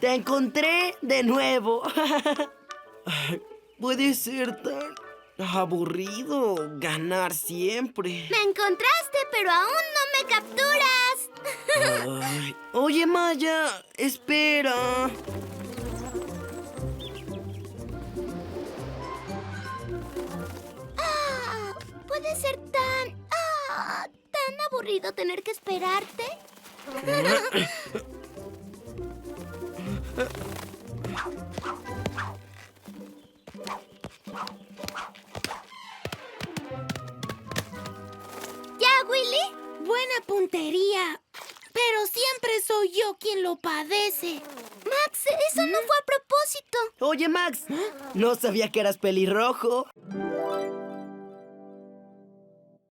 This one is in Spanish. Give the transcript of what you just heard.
¡Te encontré de nuevo! Puede ser tan aburrido ganar siempre. Me encontraste, pero aún no me capturas. Ay, oye, Maya, espera. Puede ser tan aburrido tener que esperarte. ¿Ya, Willy? Buena puntería. Pero siempre soy yo quien lo padece. Max, eso no fue a propósito. Oye, Max, no sabía que eras pelirrojo.